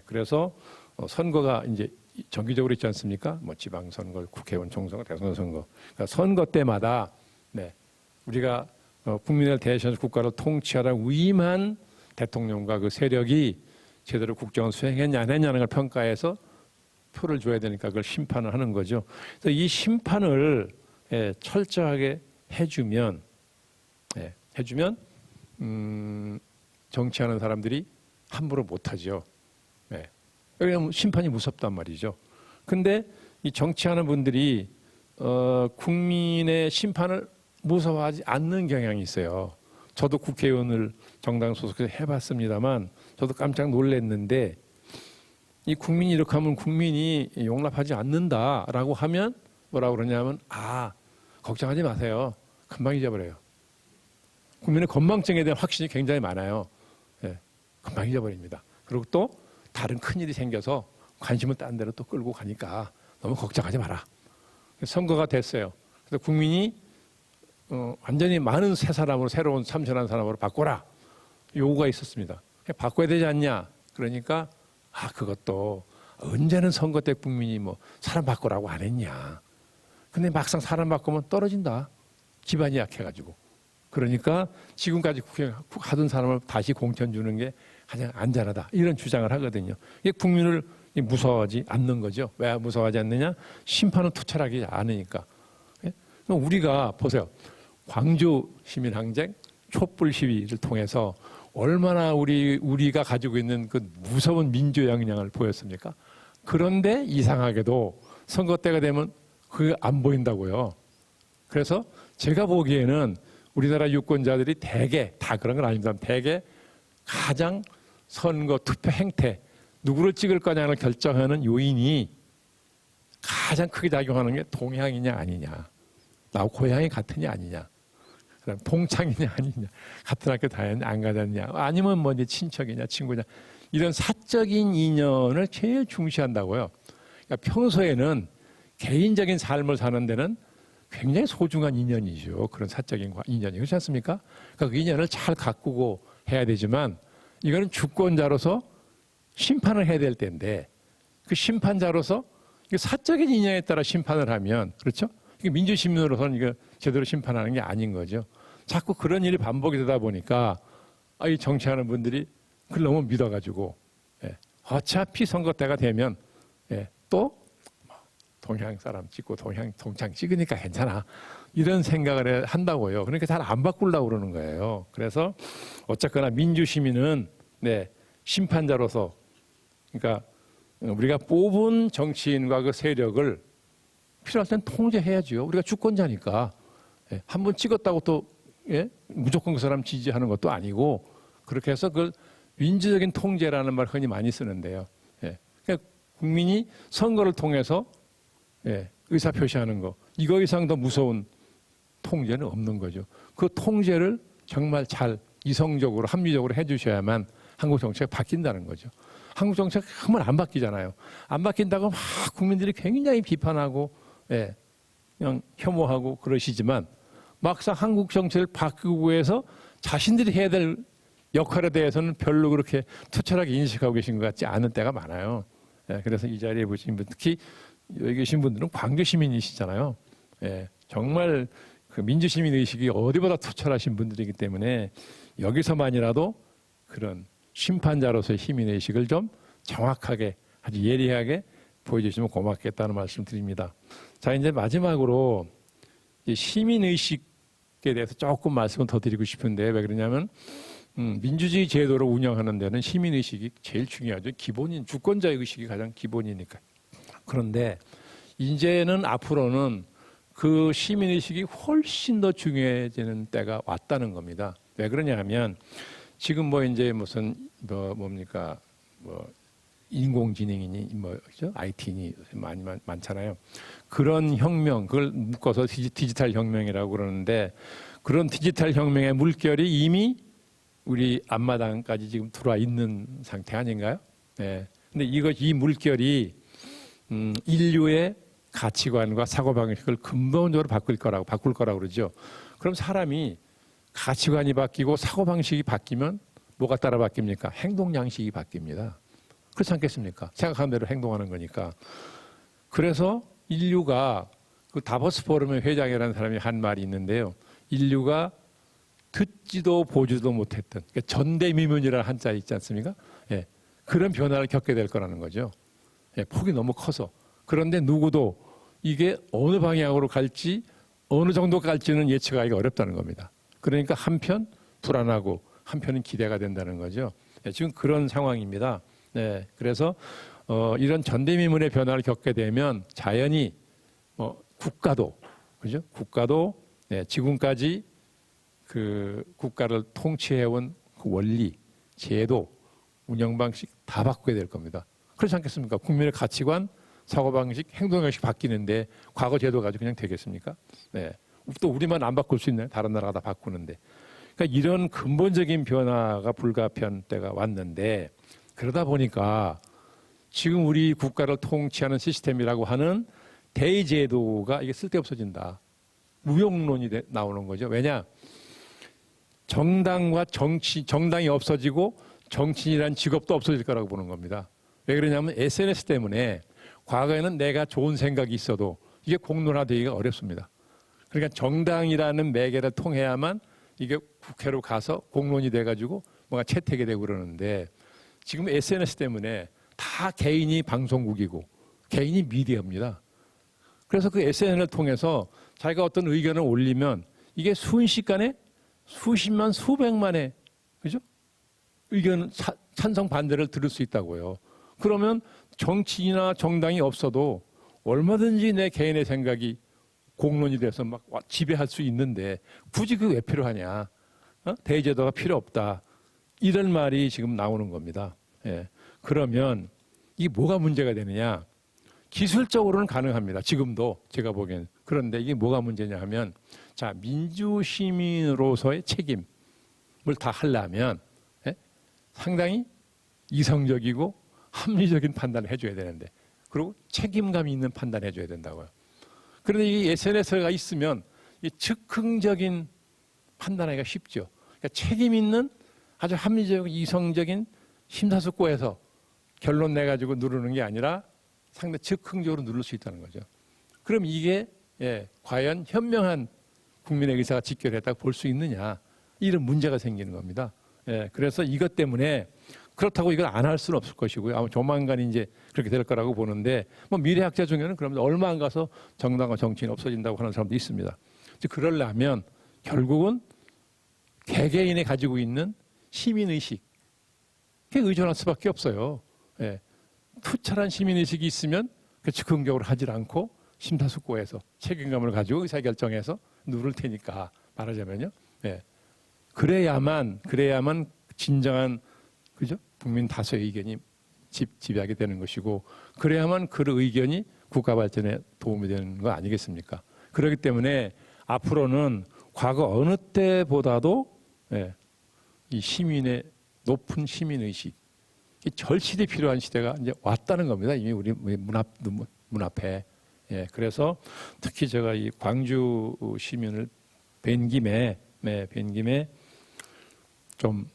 B: 그래서 선거가 이제 정기적으로 있지 않습니까? 뭐 지방선거, 국회의원 총선거, 대통령 선거. 그러니까 선거 때마다 우리가 국민을 대신해서 국가를 통치하라 위임한 대통령과 그 세력이 제대로 국정을 수행했냐 안 했냐는 걸 평가해서 표를 줘야 되니까 그걸 심판을 하는 거죠. 그래서 이 심판을 철저하게 해주면 정치하는 사람들이 함부로 못하죠. 왜냐하면 심판이 무섭단 말이죠. 근데 이 정치하는 분들이 국민의 심판을 무서워하지 않는 경향이 있어요. 저도 국회의원을 정당 소속해서 해봤습니다만 저도 깜짝 놀랐는데 이 국민이 이렇게 하면 국민이 용납하지 않는다라고 하면 뭐라고 그러냐면 걱정하지 마세요. 금방 잊어버려요. 국민의 건망증에 대한 확신이 굉장히 많아요. 금방 잊어버립니다. 그리고 또 다른 큰일이 생겨서 관심을 딴 데로 또 끌고 가니까 너무 걱정하지 마라. 선거가 됐어요. 그래서 국민이 완전히 많은 새 사람으로 새로운 참선한 사람으로 바꿔라. 요구가 있었습니다. 바꿔야 되지 않냐. 그러니까 그것도 언제는 선거 때 국민이 뭐 사람 바꾸라고 안 했냐. 근데 막상 사람 바꾸면 떨어진다. 기반이 약해가지고. 그러니까 지금까지 하던 사람을 다시 공천 주는 게 가장 안전하다. 이런 주장을 하거든요. 이게 국민을 무서워하지 않는 거죠. 왜 무서워하지 않느냐? 심판은 투철하지 않으니까. 우리가 보세요. 광주 시민항쟁 촛불 시위를 통해서 얼마나 우리가 가지고 있는 그 무서운 민주 역량을 보였습니까? 그런데 이상하게도 선거 때가 되면 그게 안 보인다고요. 그래서 제가 보기에는 우리나라 유권자들이 대개 다 그런 건 아닙니다. 대개 가장 선거 투표 행태 누구를 찍을 거냐를 결정하는 요인이 가장 크게 작용하는 게 동향이냐 아니냐, 나하고 고향이 같으냐 아니냐, 그다음 동창이냐 아니냐, 같은 학교 다녔냐 안 가졌냐, 아니면 뭐 이제 친척이냐 친구냐, 이런 사적인 인연을 제일 중시한다고요. 그러니까 평소에는 개인적인 삶을 사는 데는 굉장히 소중한 인연이죠. 그런 사적인 인연이. 그렇지 않습니까? 그러니까 그 인연을 잘 가꾸고 해야 되지만 이거는 주권자로서 심판을 해야 될 때인데 그 심판자로서 사적인 인연에 따라 심판을 하면, 그렇죠? 이게 민주시민으로서는 이거 제대로 심판하는 게 아닌 거죠. 자꾸 그런 일이 반복이 되다 보니까 이 정치하는 분들이 그걸 너무 믿어가지고 어차피 선거 때가 되면 또 동향 사람 찍고 동창 찍으니까 괜찮아, 이런 생각을 한다고요. 그러니까 잘 안 바꾸려고 그러는 거예요. 그래서 어쨌거나 민주시민은 심판자로서, 그러니까 우리가 뽑은 정치인과 그 세력을 필요할 땐 통제해야죠. 우리가 주권자니까. 한 번 찍었다고 또 무조건 그 사람 지지하는 것도 아니고, 그렇게 해서 그걸 민주적인 통제라는 말 흔히 많이 쓰는데요. 예. 그러니까 국민이 선거를 통해서 예, 의사 표시하는 거 이거 이상 더 무서운 통제는 없는 거죠. 그 통제를 정말 잘 이성적으로 합리적으로 해주셔야만 한국 정치가 바뀐다는 거죠. 한국 정치가 한번 안 바뀌잖아요. 안 바뀐다고 막 국민들이 굉장히 비판하고 예, 그냥 혐오하고 그러시지만 막상 한국 정치를 바꾸고 해서 자신들이 해야 될 역할에 대해서는 별로 그렇게 투철하게 인식하고 계신 것 같지 않은 때가 많아요. 예, 그래서 이 자리에 보신 분, 특히 여기 계신 분들은 광주 시민이시잖아요. 예, 정말 그 민주시민 의식이 어디보다 투철하신 분들이기 때문에 여기서만이라도 그런 심판자로서의 시민 의식을 좀 정확하게 아주 예리하게 보여주시면 고맙겠다는 말씀 드립니다. 자, 이제 마지막으로 이 시민 의식에 대해서 조금 말씀을 더 드리고 싶은데 왜 그러냐면 민주주의 제도를 운영하는 데는 시민 의식이 제일 중요하죠. 기본인 주권자의 의식이 가장 기본이니까. 그런데 이제는 앞으로는 그 시민 의식이 훨씬 더 중요해지는 때가 왔다는 겁니다. 왜 그러냐면 지금 뭐 이제 무슨 뭡니까 뭐 인공지능이니 뭐 그죠? IT니 많잖아요. 그런 혁명 그걸 묶어서 디지털 혁명이라고 그러는데 그런 디지털 혁명의 물결이 이미 우리 앞마당까지 지금 들어와 있는 상태 아닌가요? 네. 근데 이 물결이 인류의 가치관과 사고방식을 근본적으로 바꿀 거라고 그러죠. 그럼 사람이 가치관이 바뀌고 사고방식이 바뀌면 뭐가 따라 바뀝니까? 행동 양식이 바뀝니다. 그렇지 않겠습니까? 생각하는 대로 행동하는 거니까. 그래서 인류가 그 다보스 포럼의 회장이라는 사람이 한 말이 있는데요. 인류가 듣지도 보지도 못했던 그러니까 전대미문이라는 한자 있지 않습니까? 예, 그런 변화를 겪게 될 거라는 거죠. 예, 폭이 너무 커서. 그런데 누구도 이게 어느 방향으로 갈지 어느 정도 갈지는 예측하기가 어렵다는 겁니다. 그러니까 한편 불안하고 한편은 기대가 된다는 거죠. 예, 지금 그런 상황입니다. 네, 그래서 이런 전대미문의 변화를 겪게 되면 자연히 국가도 그죠? 국가도 네, 지금까지 그 국가를 통치해온 그 원리, 제도, 운영 방식 다 바꾸게 될 겁니다. 그렇지 않겠습니까? 국민의 가치관, 사고 방식, 행동 방식 바뀌는데 과거 제도 가지고 그냥 되겠습니까? 네, 또 우리만 안 바꿀 수 있나요? 다른 나라가 다 바꾸는데. 그러니까 이런 근본적인 변화가 불가피한 때가 왔는데. 그러다 보니까 지금 우리 국가를 통치하는 시스템이라고 하는 대의제도가 이게 쓸데없어진다. 무용론이 나오는 거죠. 왜냐? 정당과 정당이 없어지고 정치인이라는 직업도 없어질 거라고 보는 겁니다. 왜 그러냐면 SNS 때문에 과거에는 내가 좋은 생각이 있어도 이게 공론화되기가 어렵습니다. 그러니까 정당이라는 매개를 통해야만 이게 국회로 가서 공론이 돼가지고 뭔가 채택이 되고 그러는데 지금 SNS 때문에 다 개인이 방송국이고 개인이 미디어입니다. 그래서 그 SNS를 통해서 자기가 어떤 의견을 올리면 이게 순식간에 수십만 수백만의 그죠? 의견 찬성 반대를 들을 수 있다고요. 그러면 정치인이나 정당이 없어도 얼마든지 내 개인의 생각이 공론이 돼서 막 지배할 수 있는데 굳이 그게 왜 필요하냐? 대제도가 필요 없다. 이런 말이 지금 나오는 겁니다. 예. 그러면 이게 뭐가 문제가 되느냐? 기술적으로는 가능합니다. 지금도 제가 보기엔. 그런데 이게 뭐가 문제냐 하면 자, 민주시민으로서의 책임을 다 하려면 예? 상당히 이성적이고 합리적인 판단을 해줘야 되는데 그리고 책임감이 있는 판단을 해줘야 된다고요. 그런데 이 SNS가 있으면 이 즉흥적인 판단하기가 쉽죠. 그러니까 책임 있는 아주 합리적, 이성적인 심사숙고해서 결론 내가지고 누르는 게 아니라 상당히 즉흥적으로 누를 수 있다는 거죠. 그럼 이게 과연 현명한 국민의 의사가 직결했다고 볼 수 있느냐 이런 문제가 생기는 겁니다. 그래서 이것 때문에 그렇다고 이걸 안 할 수는 없을 것이고요. 아마 조만간 이제 그렇게 될 거라고 보는데 뭐 미래학자 중에는 그러면 얼마 안 가서 정당과 정치인이 없어진다고 하는 사람도 있습니다. 그러려면 결국은 개개인이 가지고 있는 시민의식에 의존할 수밖에 없어요. 투철한 시민의식이 있으면 즉흥적으로 하질 않고 심사숙고해서 책임감을 가지고 의사결정해서 누를 테니까 말하자면요. 그래야만 진정한 그죠? 국민 다수의 의견이 지배하게 되는 것이고 그래야만 그 의견이 국가 발전에 도움이 되는 거 아니겠습니까? 그렇기 때문에 앞으로는 과거 어느 때보다도 예, 이 시민의 높은 시민 의식, 절실히 필요한 시대가 이제 왔다는 겁니다. 이미 우리 문 앞에. 예, 그래서 특히 제가 이 광주 시민을 뵌 김에 좀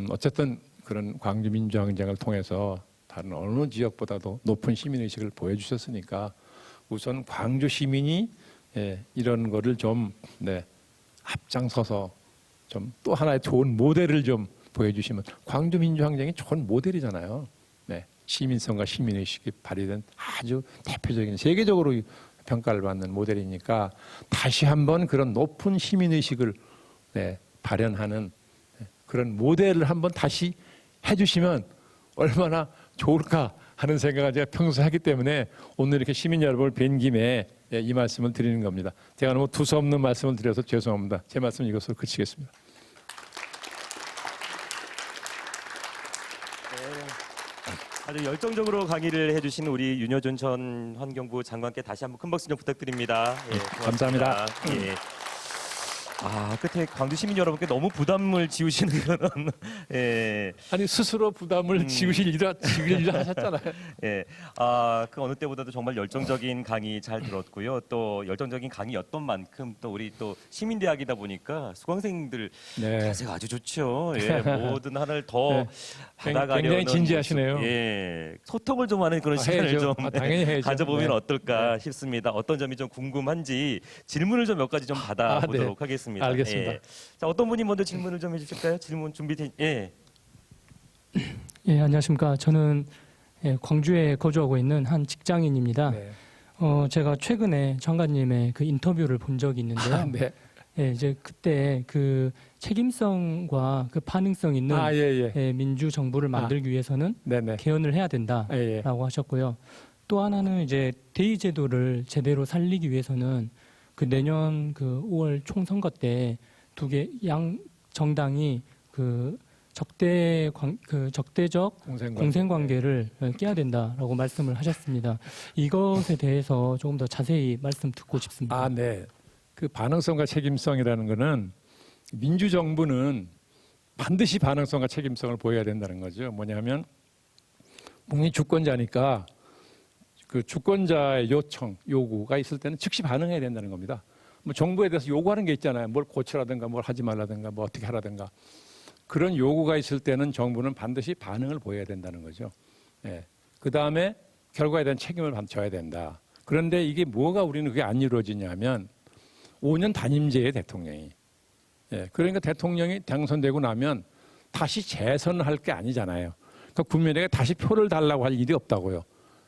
B: 어쨌든 그런 광주 민주항쟁을 통해서 다른 어느 지역보다도 높은 시민 의식을 보여주셨으니까 우선 광주 시민이 이런 거를 좀 앞장서서 좀 또 하나의 좋은 모델을 좀 보여주시면 광주 민주항쟁이 좋은 모델이잖아요. 시민성과 시민 의식이 발휘된 아주 대표적인 세계적으로 평가를 받는 모델이니까 다시 한번 그런 높은 시민 의식을 발현하는 그런 모델을 한번 다시 해주시면 얼마나 좋을까 하는 생각을 제가 평소에 하기 때문에 오늘 이렇게 시민 여러분을 뵌 김에 이 말씀을 드리는 겁니다. 제가 너무 두서없는 말씀을 드려서 죄송합니다. 제 말씀 이것으로 그치겠습니다.
A: 아주 열정적으로 강의를 해주신 우리 윤여준 전 환경부 장관께 다시 한번 큰 박수 좀 부탁드립니다. 예,
B: 감사합니다.
A: 예. 끝에 광주 시민 여러분께 너무 부담을 지우시는 그런
B: 아니 스스로 부담을 지우실 일을 하셨잖아요.
A: 예. 그 어느 때보다도 정말 열정적인 강의 잘 들었고요. 또 열정적인 강의였던 만큼 또 우리 또 시민대학이다 보니까 수강생들 자세가 아주 좋죠. 예. 모든 하나를 더 받아가려는
B: 굉장히 진지하시네요.
A: 모습, 예. 소통을 좀 하는 그런 시간을
B: 해야죠.
A: 좀
B: 당연히 해야죠.
A: 가져보면 어떨까 싶습니다. 어떤 점이 좀 궁금한지 질문을 좀 몇 가지 좀 받아보도록 하겠습니다.
B: 알겠습니다.
A: 예. 자, 어떤 분이 먼저 질문을 좀 해주실까요? 질문 준비된. 예.
C: 예, 안녕하십니까. 저는 광주에 거주하고 있는 한 직장인입니다. 제가 최근에 장관님의 그 인터뷰를 본 적이 있는데요. 이제 그때 그 책임성과 그 반응성 있는 민주 정부를 만들기 위해서는 개헌을 해야 된다라고 하셨고요. 또 하나는 이제 대의 제도를 제대로 살리기 위해서는 그 내년 그 5월 총선거 때 두 개 양 정당이 그 적대적 공생 관계를 깨야 된다라고 말씀을 하셨습니다. 이것에 대해서 조금 더 자세히 말씀 듣고 싶습니다.
B: 그 반응성과 책임성이라는 거는 민주정부는 반드시 반응성과 책임성을 보여야 된다는 거죠. 뭐냐면 국민이 주권자니까 그 주권자의 요구가 있을 때는 즉시 반응해야 된다는 겁니다. 뭐 정부에 대해서 요구하는 게 있잖아요. 뭘 고치라든가 뭘 하지 말라든가 뭐 어떻게 하라든가. 그런 요구가 있을 때는 정부는 반드시 반응을 보여야 된다는 거죠. 그다음에 결과에 대한 책임을 져야 된다. 그런데 이게 뭐가 우리는 그게 안 이루어지냐면 5년 단임제의 대통령이. 그러니까 대통령이 당선되고 나면 다시 재선을 할 게 아니잖아요. 그러니까 국민에게 다시 표를 달라고 할 일이 없다고요.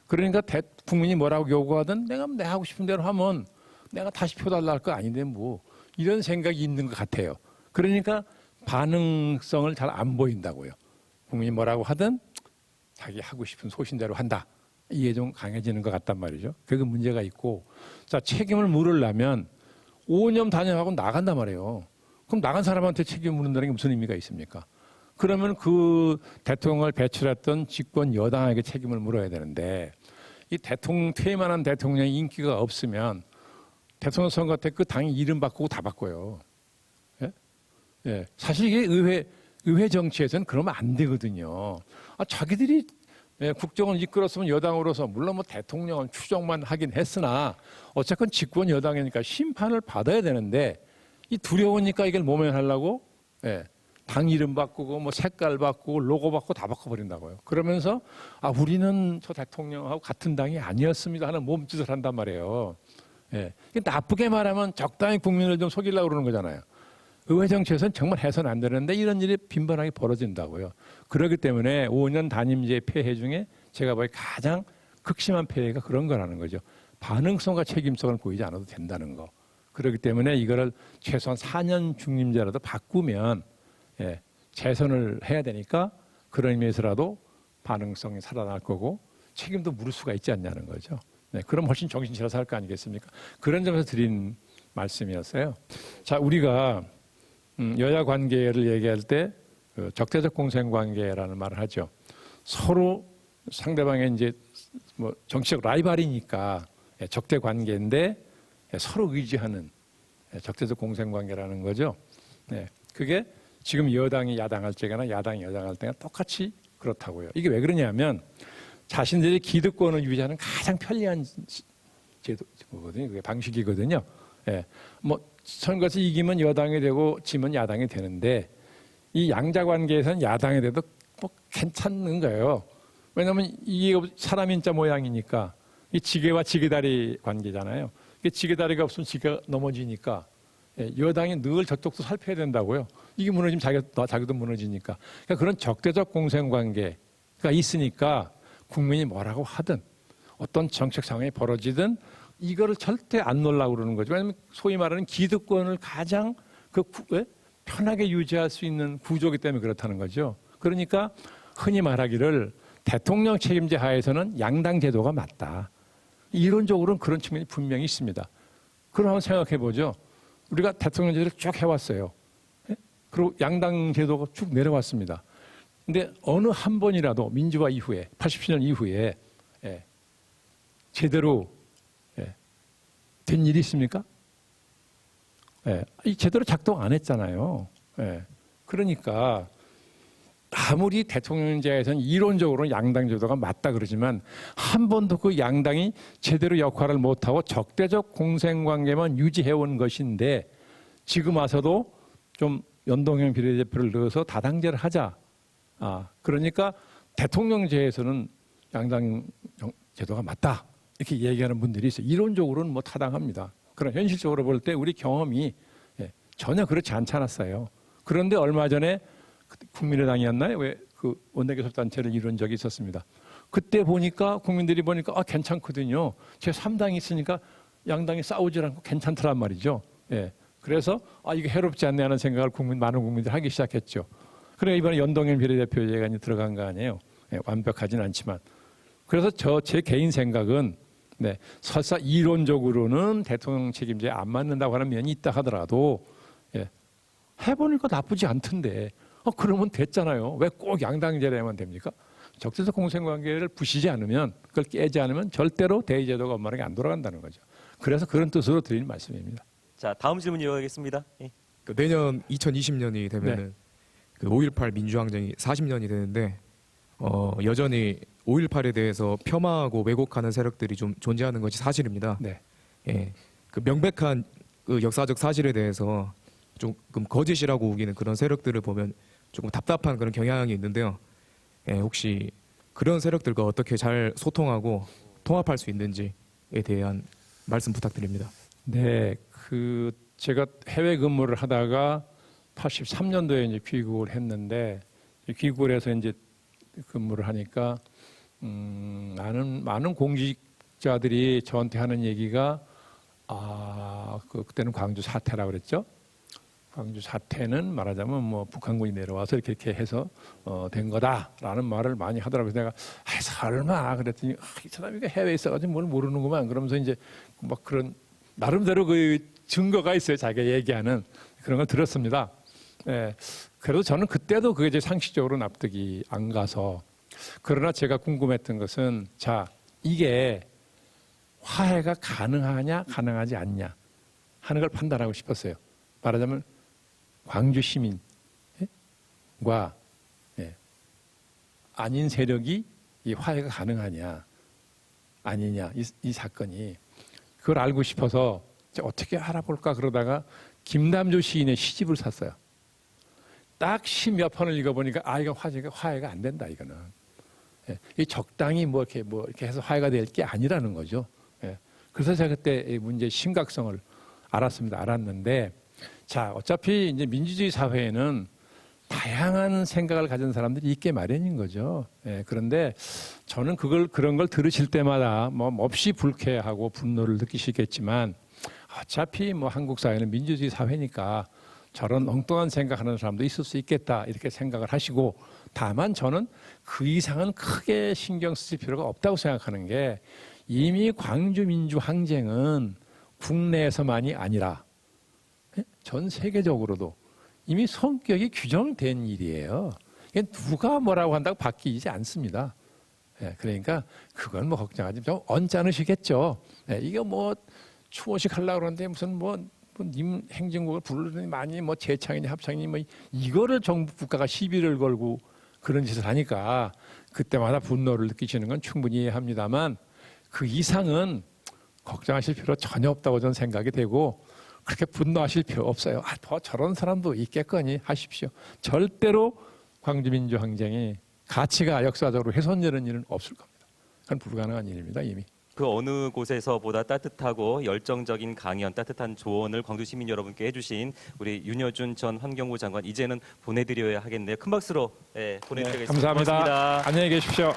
B: 그러니까 국민이 뭐라고 요구하든 내가 하고 싶은 대로 하면 내가 다시 표 달라 할 거 아닌데 뭐 이런 생각이 있는 것 같아요. 그러니까 반응성을 잘 안 보인다고요. 국민이 뭐라고 하든 자기 하고 싶은 소신대로 한다. 이게 좀 강해지는 것 같단 말이죠. 그게 문제가 있고, 자 책임을 물으려면 5년 단임하고 나간단 말이에요. 그럼 나간 사람한테 책임을 묻는다는 게 무슨 의미가 있습니까? 그러면 그 대통령을 배출했던 집권 여당에게 책임을 물어야 되는데 이 퇴임하는 대통령이 인기가 없으면 대통령 선거 때 그 당이 이름 바꾸고 다 바꿔요. 사실 이게 의회 정치에서는 그러면 안 되거든요. 자기들이 국정을 이끌었으면 여당으로서 물론 뭐 대통령은 추정만 하긴 했으나 어쨌건 집권 여당이니까 심판을 받아야 되는데 이 두려우니까 이걸 모면하려고 당 이름 바꾸고 뭐 색깔 바꾸고 로고 바꾸고 다 바꿔버린다고요. 그러면서 우리는 저 대통령하고 같은 당이 아니었습니다 하는 몸짓을 한단 말이에요. 나쁘게 말하면 적당히 국민을 좀 속이려고 그러는 거잖아요. 의회 정치에서는 정말 해서는 안 되는데 이런 일이 빈번하게 벌어진다고요. 그렇기 때문에 5년 단임제 폐해 중에 제가 보기에 가장 극심한 폐해가 그런 거라는 거죠. 반응성과 책임성을 보이지 않아도 된다는 거. 그렇기 때문에 이거를 최소한 4년 중임제라도 바꾸면 재선을 해야 되니까 그런 의미에서라도 반응성이 살아날 거고 책임도 물을 수가 있지 않냐는 거죠. 그럼 훨씬 정신 차려서 할 거 아니겠습니까? 그런 점에서 드린 말씀이었어요. 자, 우리가 여야 관계를 얘기할 때 그 적대적 공생관계라는 말을 하죠. 서로 상대방의 이제 뭐 정치적 라이벌이니까 적대 관계인데 서로 의지하는 적대적 공생관계라는 거죠. 네, 그게 지금 여당이 야당할 때나 야당이 여당할 때나 똑같이 그렇다고요. 이게 왜 그러냐면 자신들의 기득권을 유지하는 가장 편리한 제도거든요. 그게 방식이거든요. 예, 뭐 선거에서 이기면 여당이 되고 지면 야당이 되는데 이 양자 관계에서는 야당이 돼도 뭐 괜찮은 거예요. 왜냐하면 이게 사람 인자 모양이니까 이 지게와 지게다리 관계잖아요. 지게다리가 없으면 지게가 넘어지니까 여당이 늘 저쪽도 살펴야 된다고요. 이게 무너지면 자기도 무너지니까. 그러니까 그런 적대적 공생관계가 있으니까 국민이 뭐라고 하든 어떤 정책 상황이 벌어지든 이거를 절대 안 놓으려고 그러는 거죠. 왜냐하면 소위 말하는 기득권을 가장 편하게 유지할 수 있는 구조이기 때문에 그렇다는 거죠. 그러니까 흔히 말하기를 대통령 책임제 하에서는 양당 제도가 맞다. 이론적으로는 그런 측면이 분명히 있습니다. 그럼 한번 생각해 보죠. 우리가 대통령 제도를 쭉 해왔어요. 그리고 양당 제도가 쭉 내려왔습니다. 근데 어느 한 번이라도 민주화 이후에 87년 이후에 제대로 된 일이 있습니까? 이 제대로 작동 안 했잖아요. 그러니까 아무리 대통령제에서는 이론적으로 양당 제도가 맞다 그러지만 한 번도 그 양당이 제대로 역할을 못하고 적대적 공생관계만 유지해온 것인데 지금 와서도 좀 연동형 비례대표를 넣어서 다당제를 하자. 그러니까 대통령제에서는 양당 제도가 맞다. 이렇게 얘기하는 분들이 있어요. 이론적으로는 뭐 타당합니다. 그러나 현실적으로 볼 때 우리 경험이 전혀 그렇지 않지 않았어요. 그런데 얼마 전에 국민의당이었나요? 왜 그 원내교섭단체를 이룬 적이 있었습니다. 그때 보니까 국민들이 보니까 괜찮거든요. 제3당이 있으니까 양당이 싸우지 않고 괜찮더란 말이죠. 그래서 이게 해롭지 않네 하는 생각을 많은 국민들이 하기 시작했죠. 그래 이번에 연동형 비례대표제가 들어간 거 아니에요. 완벽하진 않지만. 그래서 제 개인 생각은 설사 이론적으로는 대통령 책임제에 안 맞는다고 하는 면이 있다 하더라도 해보니까 나쁘지 않던데 그러면 됐잖아요. 왜 꼭 양당제로만 됩니까? 적대적 공생관계를 부시지 않으면 그걸 깨지 않으면 절대로 대의제도가 원만하게 안 돌아간다는 거죠. 그래서 그런 뜻으로 드리는 말씀입니다.
A: 자, 다음 질문 이어가겠습니다.
D: 내년 2020년이 되면은 그 5.18 민주항쟁이 40년이 되는데 여전히 5.18에 대해서 폄하하고 왜곡하는 세력들이 좀 존재하는 것이 사실입니다. 그 명백한 그 역사적 사실에 대해서 조금 거짓이라고 우기는 그런 세력들을 보면 조금 답답한 그런 경향이 있는데요. 혹시 그런 세력들과 어떻게 잘 소통하고 통합할 수 있는지에 대한 말씀 부탁드립니다.
B: 네, 제가 해외 근무를 하다가 83년도에 이제 귀국을 했는데 귀국을 해서 이제 근무를 하니까 많은 공직자들이 저한테 하는 얘기가 그때는 광주 사태라고 그랬죠. 광주 사태는 말하자면 뭐 북한군이 내려와서 이렇게 해서 된 거다라는 말을 많이 하더라고요. 내가 설마 그랬더니 이 사람이 해외에 있어가지고 뭘 모르는구만. 그러면서 이제 막 그런 나름대로 그 증거가 있어요. 자기가 얘기하는 그런 걸 들었습니다. 그래도 저는 그때도 그게 이제 상식적으로 납득이 안 가서 그러나 제가 궁금했던 것은 이게 화해가 가능하냐 가능하지 않냐 하는 걸 판단하고 싶었어요. 말하자면 광주 시민과 아닌 세력이 이 화해가 가능하냐 아니냐 이 사건이 그걸 알고 싶어서 어떻게 알아볼까 그러다가 김남조 시인의 시집을 샀어요. 딱 10몇 편을 읽어보니까 이거 화해가 안 된다 이거는. 이 적당히 이렇게 해서 화해가 될 게 아니라는 거죠. 그래서 제가 그때 이 문제의 심각성을 알았는데 어차피 이제 민주주의 사회에는 다양한 생각을 가진 사람들이 있게 마련인 거죠. 그런데 저는 그런 걸 들으실 때마다 뭐 몹시 불쾌하고 분노를 느끼시겠지만 어차피 뭐 한국 사회는 민주주의 사회니까 저런 엉뚱한 생각하는 사람도 있을 수 있겠다 이렇게 생각을 하시고 다만 저는 그 이상은 크게 신경 쓰실 필요가 없다고 생각하는 게 이미 광주 민주 항쟁은 국내에서만이 아니라 전 세계적으로도 이미 성격이 규정된 일이에요. 이게 누가 뭐라고 한다고 바뀌지 않습니다. 예, 그러니까 그건 뭐 걱정하지 좀 언짢으시겠죠. 예, 이거 뭐 추모식 하려고 그러는데 무슨 님 행정국을 부르더니 많이 뭐 재창이니 합창이니 뭐 이거를 정부 국가가 시비를 걸고 그런 짓을 하니까 그때마다 분노를 느끼시는 건 충분히 이해합니다만 그 이상은 걱정하실 필요 전혀 없다고 저는 생각이 되고 그렇게 분노하실 필요 없어요. 더 저런 사람도 있겠거니 하십시오. 절대로 광주민주항쟁이 가치가 역사적으로 훼손되는 일은 없을 겁니다. 그건 불가능한 일입니다, 이미.
A: 그 어느 곳에서보다 따뜻하고 열정적인 강연, 따뜻한 조언을 광주 시민 여러분께 해주신 우리 윤여준 전 환경부 장관 이제는 보내드려야 하겠네요. 큰 박수로 보내드리겠습니다.
B: 감사합니다.
A: 고맙습니다.
B: 안녕히 계십시오.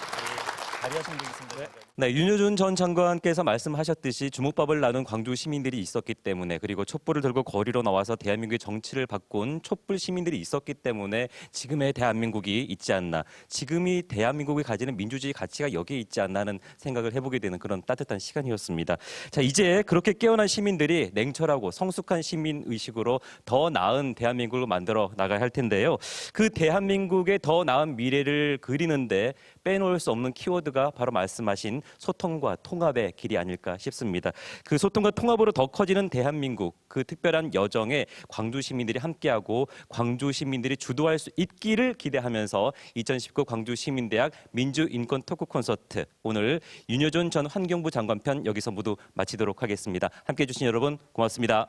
A: 자리하시면 되겠습니다. 네, 윤여준 전 장관께서 말씀하셨듯이 주먹밥을 나눈 광주 시민들이 있었기 때문에 그리고 촛불을 들고 거리로 나와서 대한민국의 정치를 바꾼 촛불 시민들이 있었기 때문에 지금의 대한민국이 있지 않나, 지금이 대한민국이 가지는 민주주의 가치가 여기에 있지 않나 하는 생각을 해보게 되는 그런 따뜻한 시간이었습니다. 자, 이제 그렇게 깨어난 시민들이 냉철하고 성숙한 시민의식으로 더 나은 대한민국을 만들어 나가야 할 텐데요. 그 대한민국의 더 나은 미래를 그리는데 빼놓을 수 없는 키워드가 바로 말씀하신 소통과 통합의 길이 아닐까 싶습니다. 그 소통과 통합으로 더 커지는 대한민국, 그 특별한 여정에 광주 시민들이 함께하고 광주 시민들이 주도할 수 있기를 기대하면서 2019 광주시민대학 민주인권 토크 콘서트 오늘 윤여준 전 환경부 장관 편 여기서 모두 마치도록 하겠습니다. 함께해 주신 여러분 고맙습니다.